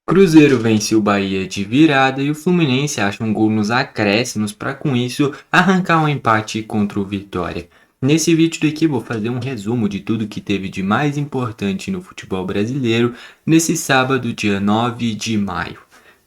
Cruzeiro vence o Bahia de virada e o Fluminense acha um gol nos acréscimos para com isso arrancar um empate contra o Vitória. Nesse vídeo aqui vou fazer um resumo de tudo que teve de mais importante no futebol brasileiro nesse sábado, dia 9 de maio.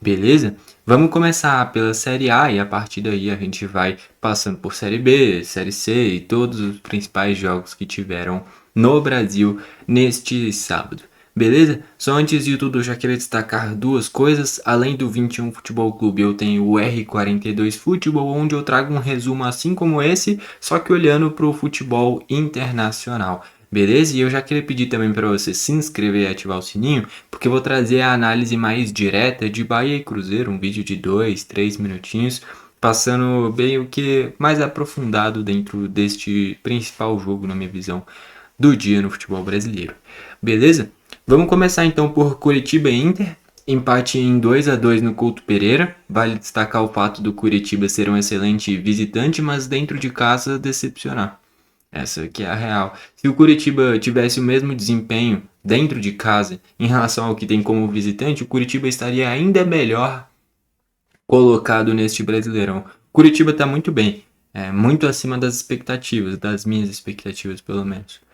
Beleza? Vamos começar pela Série A e a partir daí a gente vai passando por Série B, Série C e todos os principais jogos que tiveram no Brasil neste sábado. Beleza? Só antes de tudo eu já queria destacar duas coisas. Além do 21 Futebol Clube, eu tenho o R42 Futebol, onde eu trago um resumo assim como esse, só que olhando para o futebol internacional. Beleza? E eu já queria pedir também para você se inscrever e ativar o sininho, porque eu vou trazer a análise mais direta de Bahia e Cruzeiro, um vídeo de 2, 3 minutinhos, passando bem o que mais aprofundado dentro deste principal jogo, na minha visão, do dia no futebol brasileiro. Beleza? Vamos começar então por Curitiba e Inter. Empate em 2-2 no Couto Pereira. Vale destacar o fato do Curitiba ser um excelente visitante, mas dentro de casa decepcionar. Essa aqui é a real. Se o Curitiba tivesse o mesmo desempenho dentro de casa em relação ao que tem como visitante, o Curitiba estaria ainda melhor colocado neste Brasileirão. Curitiba está muito bem, muito acima das expectativas, das minhas expectativas pelo menos.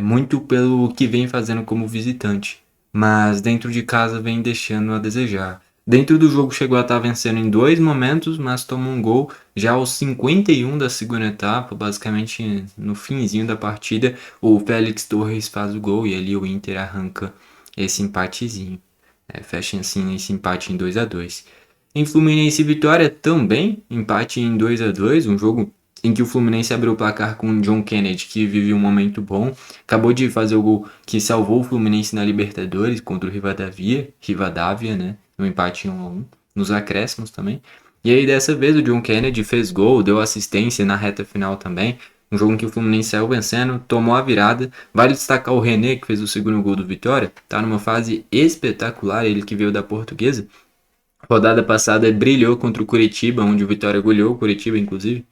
Muito pelo que vem fazendo como visitante, mas dentro de casa vem deixando a desejar. Dentro do jogo chegou a estar vencendo em dois momentos, mas tomou um gol já aos 51 da segunda etapa, basicamente no finzinho da partida. O Félix Torres faz o gol e ali o Inter arranca esse empatezinho. Fecha assim esse empate em 2-2. Em Fluminense e Vitória também, empate em 2-2, um jogo em que o Fluminense abriu o placar com o John Kennedy, que vive um momento bom. Acabou de fazer o gol que salvou o Fluminense na Libertadores contra o Rivadavia, né? No empate 1-1, nos acréscimos também. E aí dessa vez o John Kennedy fez gol, deu assistência na reta final também. Um jogo em que o Fluminense saiu vencendo, tomou a virada. Vale destacar o René, que fez o segundo gol do Vitória. Tá numa fase espetacular, ele que veio da Portuguesa. Rodada passada brilhou contra o Curitiba, onde o Vitória goleou o Curitiba, inclusive.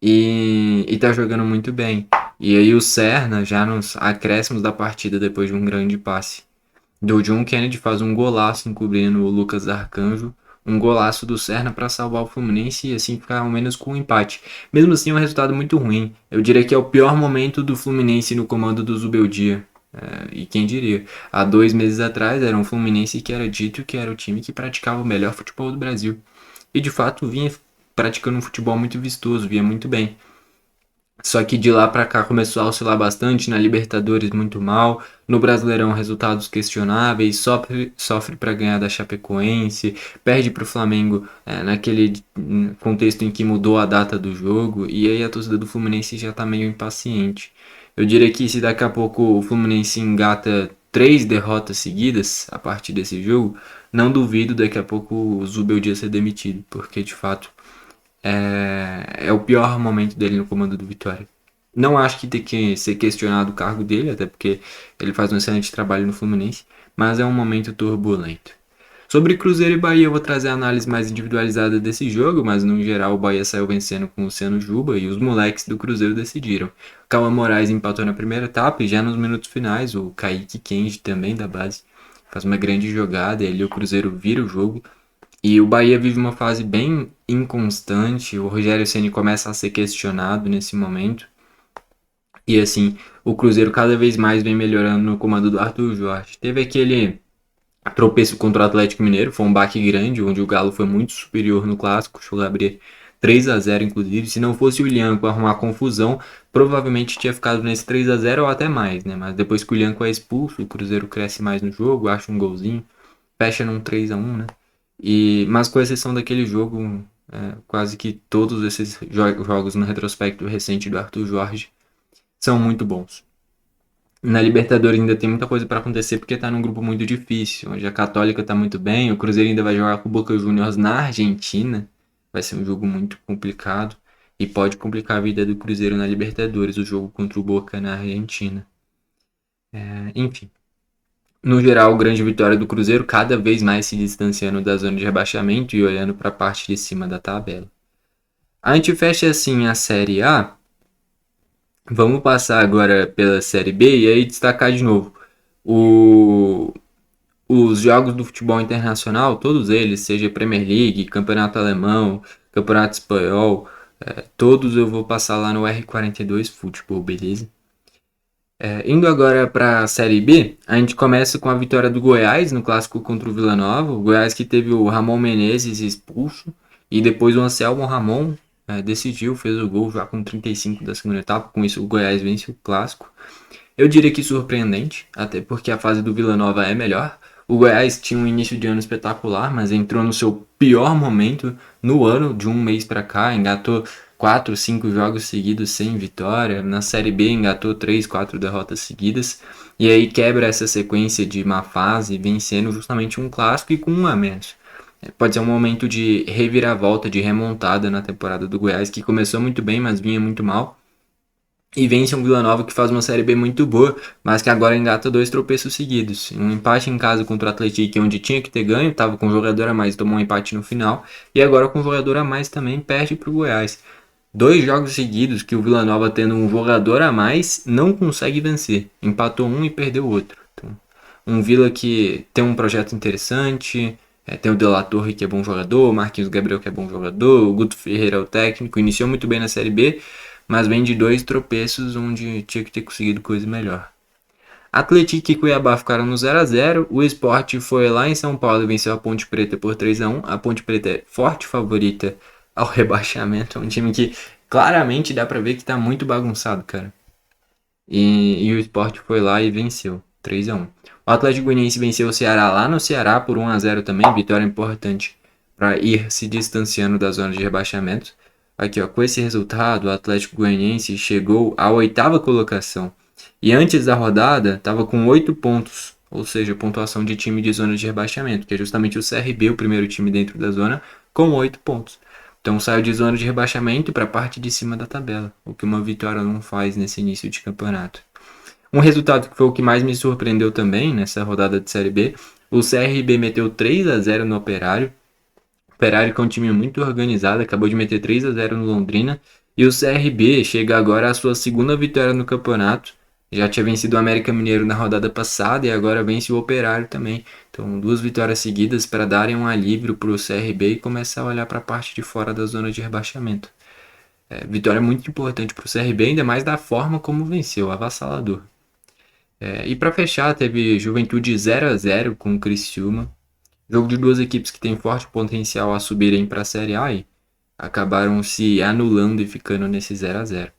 E tá jogando muito bem. E aí o Serna, já nos acréscimos da partida, depois de um grande passe do John Kennedy, faz um golaço encobrindo o Lucas Arcanjo. Um golaço do Serna para salvar o Fluminense e assim ficar ao menos com um empate. Mesmo assim, é um resultado muito ruim. Eu diria que é o pior momento do Fluminense no comando do Zubeldia. E quem diria? Há 2 meses atrás era um Fluminense que era dito que era o time que praticava o melhor futebol do Brasil. E de fato vinha praticando um futebol muito vistoso, vinha muito bem. Só que de lá pra cá começou a oscilar bastante, na Libertadores muito mal, no Brasileirão resultados questionáveis, sofre para ganhar da Chapecoense, perde para o Flamengo naquele contexto em que mudou a data do jogo, e aí a torcida do Fluminense já tá meio impaciente. Eu diria que se daqui a pouco o Fluminense engata 3 derrotas seguidas a partir desse jogo, não duvido daqui a pouco o Zubeldia ser demitido, porque de fato é o pior momento dele no comando do Vitória. Não acho que tem que ser questionado o cargo dele, até porque ele faz um excelente trabalho no Fluminense, mas é um momento turbulento. Sobre Cruzeiro e Bahia, eu vou trazer a análise mais individualizada desse jogo, mas no geral o Bahia saiu vencendo com o Luciano Juba e os moleques do Cruzeiro decidiram. Calma Moraes empatou na primeira etapa e já nos minutos finais o Kaique Kenji, também da base, faz uma grande jogada e ali o Cruzeiro vira o jogo. E o Bahia vive uma fase bem inconstante, o Rogério Ceni começa a ser questionado nesse momento. E assim, o Cruzeiro cada vez mais vem melhorando no comando do Arthur Jorge. Teve aquele tropeço contra o Atlético Mineiro, foi um baque grande, onde o Galo foi muito superior no clássico, chegou a abrir 3-0 inclusive. Se não fosse o Lianco arrumar confusão, provavelmente tinha ficado nesse 3-0 ou até mais, né? Mas depois que o Lianco é expulso, o Cruzeiro cresce mais no jogo, acha um golzinho, fecha num 3-1, né? Mas com exceção daquele jogo, quase que todos esses jogos no retrospecto recente do Arthur Jorge são muito bons. Na Libertadores ainda tem muita coisa para acontecer porque tá num grupo muito difícil, onde a Católica tá muito bem, o Cruzeiro ainda vai jogar com o Boca Juniors na Argentina, vai ser um jogo muito complicado e pode complicar a vida do Cruzeiro na Libertadores, o jogo contra o Boca na Argentina. Enfim. No geral, grande vitória do Cruzeiro, cada vez mais se distanciando da zona de rebaixamento e olhando para a parte de cima da tabela. A gente fecha assim a Série A. Vamos passar agora pela Série B e aí destacar de novo. O, os jogos do futebol internacional, todos eles, seja Premier League, Campeonato Alemão, Campeonato Espanhol, todos eu vou passar lá no R42 Futebol, beleza? Indo agora para a Série B, a gente começa com a vitória do Goiás no clássico contra o Vila Nova. O Goiás que teve o Ramon Menezes expulso e depois o Anselmo Ramon decidiu, fez o gol já com 35 da segunda etapa. Com isso o Goiás vence o clássico. Eu diria que surpreendente, até porque a fase do Vila Nova é melhor. O Goiás tinha um início de ano espetacular, mas entrou no seu pior momento no ano, de um mês para cá, engatou 4, 5 jogos seguidos sem vitória. Na Série B engatou 3, 4 derrotas seguidas. E aí quebra essa sequência de má fase, vencendo justamente um clássico e com um a menos. Pode ser um momento de reviravolta, de remontada na temporada do Goiás, que começou muito bem, mas vinha muito mal. E vence um Vila Nova que faz uma Série B muito boa, mas que agora engata 2 tropeços seguidos. Um empate em casa contra o Atlético, onde tinha que ter ganho, estava com um jogador a mais, tomou um empate no final. E agora com um jogador a mais também perde para o Goiás. 2 jogos seguidos que o Vila Nova, tendo um jogador a mais, não consegue vencer. Empatou um e perdeu o outro. Então, um Vila que tem um projeto interessante, tem o De La Torre, que é bom jogador, o Marquinhos Gabriel, que é bom jogador, o Guto Ferreira é o técnico, iniciou muito bem na Série B, mas vem de 2 tropeços onde tinha que ter conseguido coisa melhor. Atlético e Cuiabá ficaram no 0-0. O Sport foi lá em São Paulo e venceu a Ponte Preta por 3-1. A Ponte Preta é forte favorita ao rebaixamento. É um time que claramente dá pra ver que tá muito bagunçado, cara. E o Sport foi lá e venceu 3-1. O Atlético Goianiense venceu o Ceará lá no Ceará por 1-0 também. Vitória importante para ir se distanciando da zona de rebaixamento. Aqui, ó, com esse resultado, o Atlético Goianiense chegou à 8ª colocação. E antes da rodada, estava com 8 pontos, ou seja, pontuação de time de zona de rebaixamento, que é justamente o CRB, o primeiro time dentro da zona, com 8 pontos. Então saiu de zona de rebaixamento para a parte de cima da tabela, o que uma vitória não faz nesse início de campeonato. Um resultado que foi o que mais me surpreendeu também nessa rodada de Série B, o CRB meteu 3-0 no Operário. O Operário, que é um time muito organizado, acabou de meter 3-0 no Londrina. E o CRB chega agora à sua segunda vitória no campeonato. Já tinha vencido o América Mineiro na rodada passada e agora vence o Operário também. Então, 2 vitórias seguidas para darem um alívio para o CRB e começar a olhar para a parte de fora da zona de rebaixamento. Vitória muito importante para o CRB, ainda mais da forma como venceu, avassalador. E para fechar, teve Juventude 0-0 com o Criciúma. Jogo de 2 equipes que têm forte potencial a subirem para a Série A e acabaram se anulando e ficando nesse 0-0.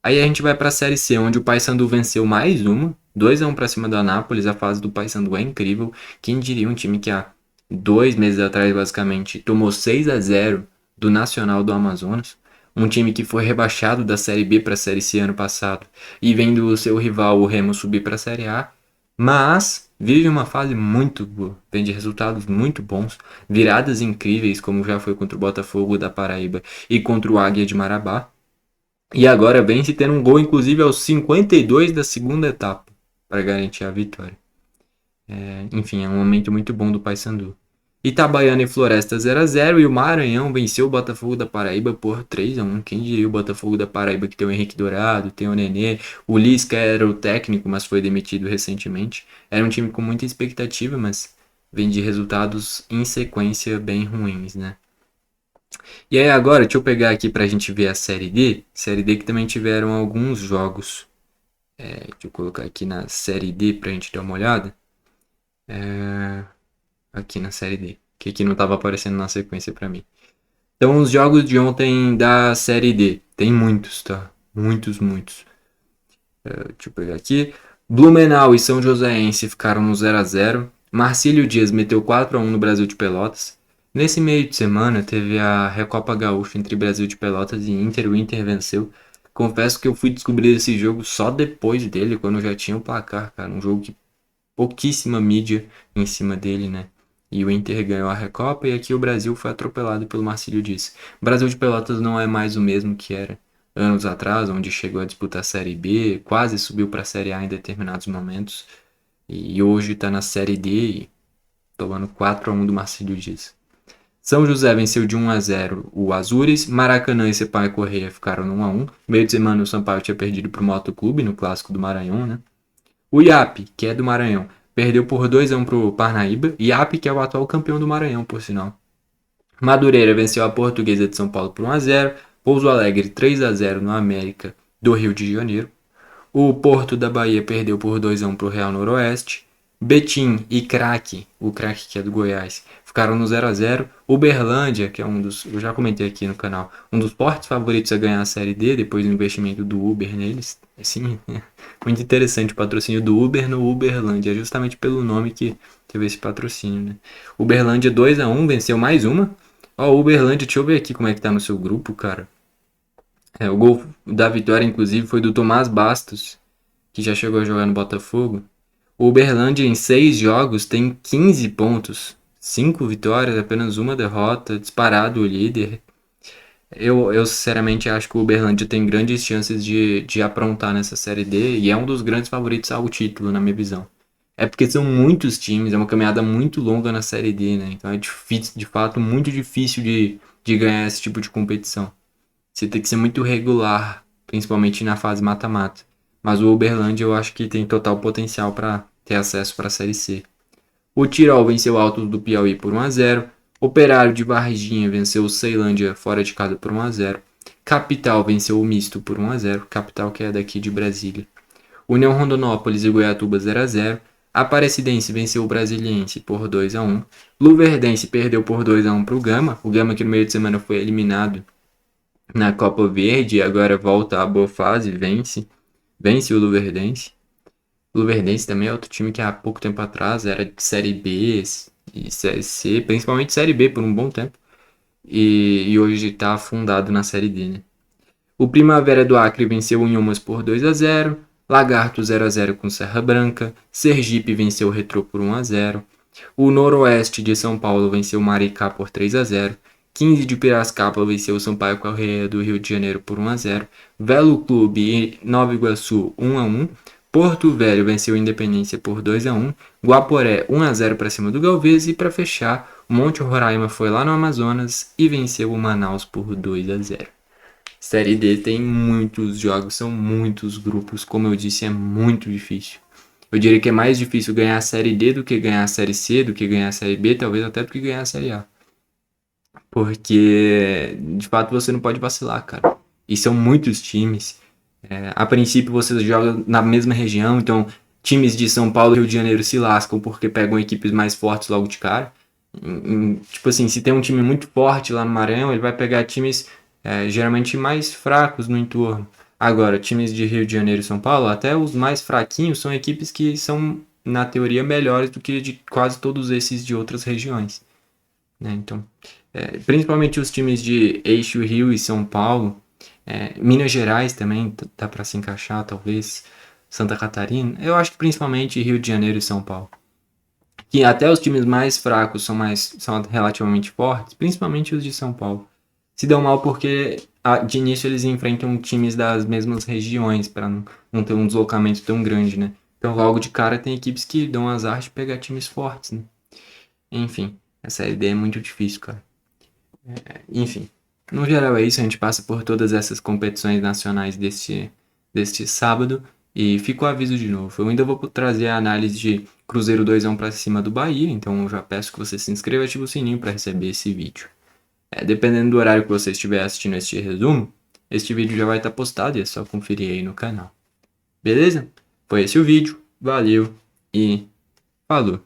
Aí a gente vai para a Série C, onde o Paysandu venceu mais uma, 2-1 para cima do Anápolis. A fase do Paysandu é incrível. Quem diria um time que há 2 meses atrás, basicamente, tomou 6-0 do Nacional do Amazonas. Um time que foi rebaixado da Série B para a Série C ano passado e vendo o seu rival, o Remo, subir para a Série A. Mas vive uma fase muito boa, vem de resultados muito bons, viradas incríveis, como já foi contra o Botafogo da Paraíba e contra o Águia de Marabá. E agora vence tendo um gol, inclusive, aos 52 da segunda etapa, para garantir a vitória. Enfim, é um momento muito bom do Paysandu. Itabaiana e Floresta 0-0 e o Maranhão venceu o Botafogo da Paraíba por 3-1. Quem diria o Botafogo da Paraíba, que tem o Henrique Dourado, tem o Nenê, o Lisca era o técnico, mas foi demitido recentemente. Era um time com muita expectativa, mas vem de resultados em sequência bem ruins, né? E aí agora, deixa eu pegar aqui pra gente ver a Série D. Série D que também tiveram alguns jogos. Deixa eu colocar aqui na Série D pra gente dar uma olhada. Aqui na Série D, que aqui não estava aparecendo na sequência para mim. Então, os jogos de ontem da Série D, tem muitos, tá? Muitos. Deixa eu pegar aqui. Blumenau e São Joséense ficaram no 0-0. Marcílio Dias meteu 4-1 no Brasil de Pelotas. Nesse meio de semana, teve a Recopa Gaúcha entre Brasil de Pelotas e Inter. O Inter venceu. Confesso que eu fui descobrir esse jogo só depois dele, quando eu já tinha o placar, cara. Um jogo que pouquíssima mídia em cima dele, né? E o Inter ganhou a Recopa e aqui o Brasil foi atropelado pelo Marcílio Dias. O Brasil de Pelotas não é mais o mesmo que era anos atrás, onde chegou a disputar a Série B, quase subiu para a Série A em determinados momentos. E hoje está na Série D e tomando 4-1 do Marcílio Dias. São José venceu de 1-0 o Azures. Maracanã e Sampaio Corrêa ficaram no 1-1. Meio de semana o Sampaio tinha perdido para o Motoclube no Clássico do Maranhão, né? O IAP, que é do Maranhão, perdeu por 2-1 pro Parnaíba. Iape, que é o atual campeão do Maranhão, por sinal. Madureira venceu a Portuguesa de São Paulo por 1-0. Pouso Alegre 3-0 no América do Rio de Janeiro. O Porto da Bahia perdeu por 2-1 para o Real Noroeste. Betim e Craque, o Craque que é do Goiás, ficaram no 0-0. Uberlândia, que é um dos, eu já comentei aqui no canal, um dos fortes favoritos a ganhar a Série D, depois do investimento do Uber neles. Assim, muito interessante o patrocínio do Uber no Uberlândia, justamente pelo nome que teve esse patrocínio, né? Uberlândia 2-1, venceu mais uma. Ó, Uberlândia, deixa eu ver aqui como é que tá no seu grupo, cara. O gol da vitória, inclusive, foi do Tomás Bastos, que já chegou a jogar no Botafogo. O Uberlândia, em 6 jogos, tem 15 pontos. 5 vitórias, apenas uma derrota, disparado o líder. Eu sinceramente acho que o Uberlândia tem grandes chances de aprontar nessa Série D e é um dos grandes favoritos ao título, na minha visão. É porque são muitos times, é uma caminhada muito longa na Série D, né? Então é difícil, de fato muito difícil de ganhar esse tipo de competição. Você tem que ser muito regular, principalmente na fase mata-mata. Mas o Uberlândia eu acho que tem total potencial para ter acesso para a Série C. O Tirol venceu o Altos do Piauí por 1-0. Operário de Varginha venceu o Ceilândia fora de casa por 1-0. Capital venceu o Misto por 1-0. Capital que é daqui de Brasília. União Rondonópolis e Goiatuba 0-0. Aparecidense venceu o Brasiliense por 2-1. Luverdense perdeu por 2-1 para o Gama. O Gama que no meio de semana foi eliminado na Copa Verde, agora volta à boa fase, vence o Luverdense. O Luverdense também é outro time que há pouco tempo atrás era de Série B e Série C, principalmente Série B por um bom tempo, e hoje está afundado na Série D, né? O Primavera do Acre venceu o Inhumas por 2-0, Lagarto 0-0 com Serra Branca, Sergipe venceu o Retrô por 1-0, o Noroeste de São Paulo venceu o Maricá por 3-0, 15 de Piracicaba venceu o Sampaio Corrêa do Rio de Janeiro por 1-0, Velo Clube e Nova Iguaçu 1-1, Porto Velho venceu o Independência por 2-1, Guaporé 1-0 para cima do Galvez e para fechar, o Monte Roraima foi lá no Amazonas e venceu o Manaus por 2-0. Série D tem muitos jogos, são muitos grupos, como eu disse, é muito difícil. Eu diria que é mais difícil ganhar a Série D do que ganhar a Série C, do que ganhar a Série B, talvez até do que ganhar a Série A. Porque, de fato, você não pode vacilar, cara. E são muitos times. A princípio, você joga na mesma região, então times de São Paulo e Rio de Janeiro se lascam porque pegam equipes mais fortes logo de cara. Tipo assim, se tem um time muito forte lá no Maranhão, ele vai pegar times geralmente mais fracos no entorno. Agora, times de Rio de Janeiro e São Paulo, até os mais fraquinhos, são equipes que são, na teoria, melhores do que de quase todos esses de outras regiões. Né? Então, principalmente os times de Eixo Rio e São Paulo, Minas Gerais também dá para se encaixar, talvez, Santa Catarina. Eu acho que principalmente Rio de Janeiro e São Paulo. Que até os times mais fracos são relativamente fortes, principalmente os de São Paulo. Se dão mal porque de início eles enfrentam times das mesmas regiões, para não ter um deslocamento tão grande, né? Então logo de cara tem equipes que dão azar de pegar times fortes, né? Enfim, essa ideia é muito difícil, cara. Enfim, no geral é isso, a gente passa por todas essas competições nacionais deste sábado e fica o aviso de novo. Eu ainda vou trazer a análise de Cruzeiro 2-1 para cima do Bahia, então eu já peço que você se inscreva e ative o sininho para receber esse vídeo. Dependendo do horário que você estiver assistindo este resumo, este vídeo já vai estar postado e é só conferir aí no canal. Beleza? Foi esse o vídeo, valeu e falou!